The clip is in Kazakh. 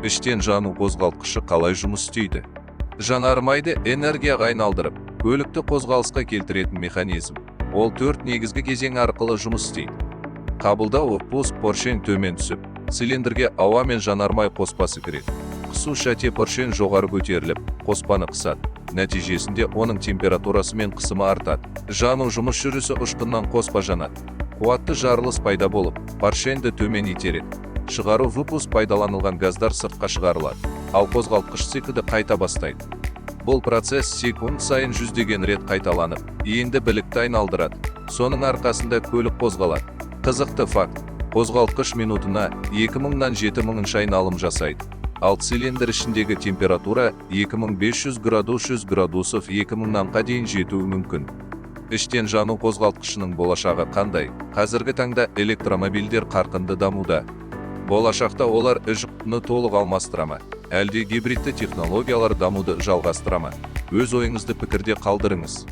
Іштен жану қозғалтқышы қалай жұмыс істейді? Жанармайды энергияға айналдырып, көлікті қозғалысқа келтіретін механизм. Ол 4 негізгі кезең арқылы жұмыс істейді. Қабылдау пуск поршень төмен түсіп, цилиндрге ауа мен жанармай қоспасы кіреді. Қысу шәте поршень жоғары көтеріліп, қоспаны қысады. Нәтижесінде оның температурасы мен қысымы артады. Жану жұмыс жүрісі ұшқыннан қоспа жанады. Қуатты жарылыс пайда болып, поршеньді төмен итереді. Шығару выпуск пайдаланылған газдар сыртқа шығарылады, ал қозғалтқыш циклді қайта бастайды. Бұл процесс секунд сайын жүздеген рет қайталанып, енді білікті айналдырады. Соның арқасында көлік қозғалады. Қызықты факт: қозғалтқыш минутына 2000-нан 7000 айналым жасайды. Ал цилиндр ішіндегі температура 2500 градус 100 градусов 2000-нанға дейін жетуі мүмкін. Іштен жану қозғалтқышының болашағы қандай? Қазіргі таңда электромобильдер қарқынды дамуда. Болашақта олар жүкті толық алмастыра ма? Әлде гибридті технологиялар дамуды жалғастыра ма? Өз ойыңызды пікірде қалдырыңыз.